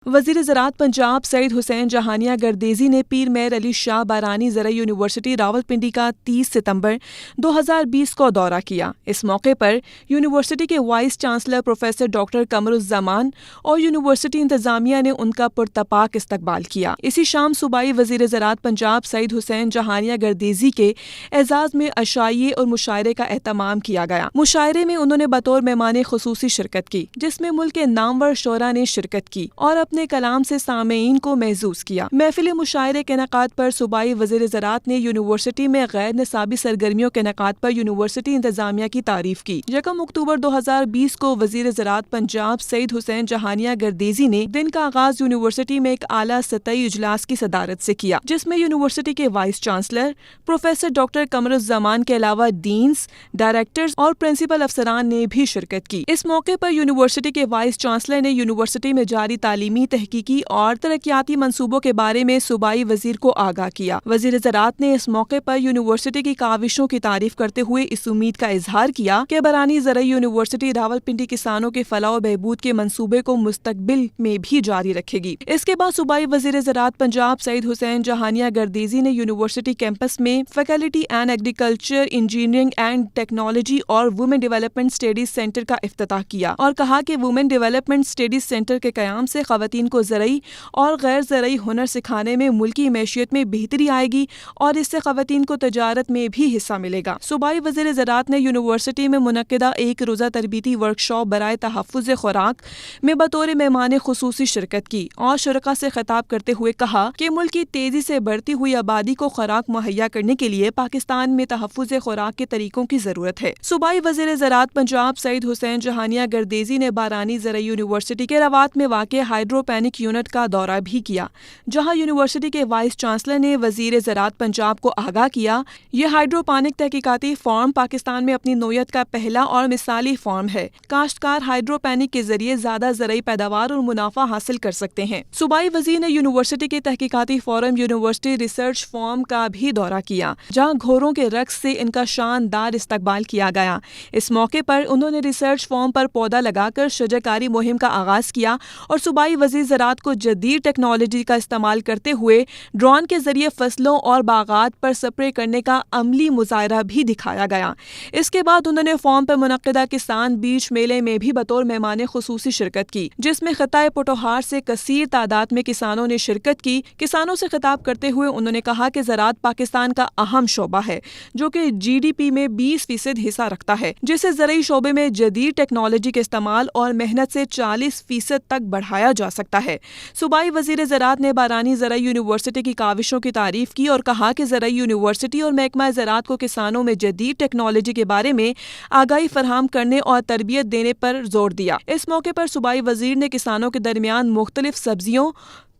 وزیر زراعت پنجاب سعید حسین جہانیہ گردیزی نے پیر میر علی شاہ بارانی زرعی یونیورسٹی راولپنڈی کا 30 ستمبر 2020 کو دورہ کیا۔ اس موقع پر یونیورسٹی کے vice chancellor professor doctor Qamar الزمان اور یونیورسٹی انتظامیہ نے ان کا پرتپاک استقبال کیا۔ اسی شام صوبائی وزیر زراعت پنجاب سعید حسین جہانیہ گردیزی کے اعزاز میں عشائیے اور مشاعرے کا اہتمام کیا گیا۔ مشاعرے میں انہوں نے بطور مہمان خصوصی شرکت کی، جس میں ملک کے نامور شعراء نے شرکت کی اور اپنے کلام سے سامعین کو محظوظ کیا۔ محفل مشاعرے کے انعقاد پر صوبائی وزیر زراعت نے یونیورسٹی میں غیر نصابی سرگرمیوں کے انعقاد پر یونیورسٹی انتظامیہ کی تعریف کی۔ 1 اکتوبر 2020 کو وزیر زراعت پنجاب سعید حسین جہانیہ گردیزی نے دن کا آغاز یونیورسٹی میں ایک اعلیٰ سطحی اجلاس کی صدارت سے کیا، جس میں یونیورسٹی کے vice chancellor professor doctor Qamar الزمان کے علاوہ ڈینز، ڈائریکٹرز اور پرنسپل افسران نے بھی شرکت کی۔ اس موقع پر یونیورسٹی کے وائس چانسلر نے یونیورسٹی میں جاری تعلیمی، تحقیقی اور ترقیاتی منصوبوں کے بارے میں صوبائی وزیر کو آگاہ کیا۔ وزیر زراعت نے اس موقع پر یونیورسٹی کی کاوشوں کی تعریف کرتے ہوئے اس امید کا اظہار کیا کہ بارانی زرعی یونیورسٹی راولپنڈی کسانوں کے فلاح و بہبود کے منصوبے کو مستقبل میں بھی جاری رکھے گی۔ اس کے بعد صوبائی وزیر زراعت پنجاب سعید حسین جہانیہ گردیزی نے یونیورسٹی کیمپس میں faculty and agriculture, engineering and technology اور وومن ڈیولپمنٹ اسٹڈیز سینٹر کا افتتاح کیا اور کہا کہ وومن ڈیولپمنٹ اسٹڈیز سینٹر کے قیام سے خواتین کو زرعی اور غیر زرعی ہنر سکھانے میں ملکی معیشت میں بہتری آئے گی اور اس سے خواتین کو تجارت میں بھی حصہ ملے گا۔ صوبائی وزیر زراعت نے یونیورسٹی میں منعقدہ ایک روزہ تربیتی ورکشاپ برائے تحفظ خوراک میں بطور مہمان خصوصی شرکت کی اور شرکاء سے خطاب کرتے ہوئے کہا کہ ملک کی تیزی سے بڑھتی ہوئی آبادی کو خوراک مہیا کرنے کے لیے پاکستان میں تحفظ خوراک کے طریقوں کی ضرورت ہے۔ صوبائی وزیر زراعت پنجاب سعید حسین جہانیہ گردیزی نے بارانی زرعی یونیورسٹی کے روات میں واقع ہائیڈروپینک یونٹ کا دورہ بھی کیا، جہاں یونیورسٹی کے وائس چانسلر نے وزیر زراعت پنجاب کو آگاہ کیا۔ یہ ہائیڈروپونک تحقیقاتی فارم پاکستان میں اپنی نوعیت کا پہلا اور مثالی فارم ہے۔ کاشتکار ہائیڈروپونک کے ذریعے زیادہ زرعی پیداوار اور منافع حاصل کر سکتے ہیں۔ صوبائی وزیر نے یونیورسٹی کے تحقیقاتی فارم یونیورسٹی ریسرچ فارم کا بھی دورہ کیا، جہاں گھوڑوں کے رقص سے ان کا شاندار استقبال کیا گیا۔ اس موقع پر انہوں نے ریسرچ فارم پر پودا لگا کر شجرکاری مہم کا آغاز کیا اور صوبائی وزیر زراعت کو جدید ٹیکنالوجی کا استعمال کرتے ہوئے ڈرون کے ذریعے فصلوں اور باغات پر سپرے کرنے کا عملی مظاہرہ بھی دکھایا گیا۔ اس کے بعد انہوں نے فارم پر منعقدہ کسان بیج میلے میں بھی بطور مہمان خصوصی شرکت کی، جس میں خطہ پوٹھوہار سے کثیر تعداد میں کسانوں نے شرکت کی۔ کسانوں سے خطاب کرتے ہوئے انہوں نے کہا کہ زراعت پاکستان کا اہم شعبہ ہے، جو کہ GDP میں 20% حصہ رکھتا ہے، جسے زرعی شعبے میں جدید ٹیکنالوجی کے استعمال اور محنت سے 40% تک بڑھایا جا سکتا ہے۔ صوبائی وزیر زراعت نے بارانی زرعی یونیورسٹی کی کاوشوں کی تعریف کی اور کہا کہ زرعی یونیورسٹی اور محکمہ زراعت کو کسانوں میں جدید ٹیکنالوجی کے بارے میں آگاہی فراہم کرنے اور تربیت دینے پر زور دیا۔ اس موقع پر صوبائی وزیر نے کسانوں کے درمیان مختلف سبزیوں،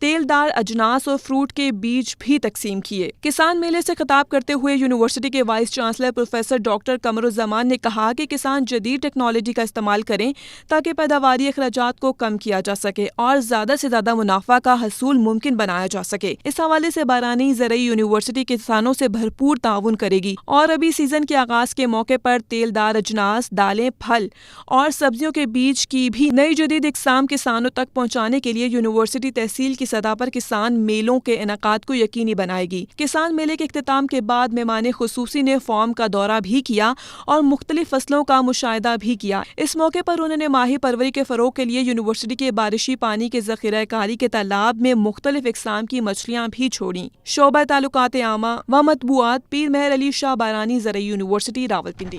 تیل دار اجناس اور فروٹ کے بیج بھی تقسیم کیے۔ کسان میلے سے خطاب کرتے ہوئے یونیورسٹی کے vice chancellor professor doctor Qamar الزمان نے کہا کہ کسان جدید ٹیکنالوجی کا استعمال کریں تاکہ پیداواری اخراجات کو کم کیا جا سکے اور زیادہ سے زیادہ منافع کا حصول ممکن بنایا جا سکے۔ اس حوالے سے بارانی زرعی یونیورسٹی کسانوں سے بھرپور تعاون کرے گی اور ابھی سیزن کے آغاز کے موقع پر تیل دار اجناس، دالیں، پھل اور سبزیوں کے بیج کی بھی نئی جدید اقسام کسانوں تک پہنچانے کے لیے یونیورسٹی تحصیل کی سطح پر کسان میلوں کے انعقاد کو یقینی بنائے گی۔ کسان میلے کے اختتام کے بعد مہمان خصوصی نے فارم کا دورہ بھی کیا اور مختلف فصلوں کا مشاہدہ بھی کیا۔ اس موقع پر انہوں نے ماہی پروری کے فروغ کے لیے یونیورسٹی کے بارشی پانی کے ذخیرہ کاری کے تالاب میں مختلف اقسام کی مچھلیاں بھی چھوڑیں۔ شعبہ تعلقات عامہ و مطبوعات، پیر میر علی شاہ بارانی زرعی یونیورسٹی راولپنڈی۔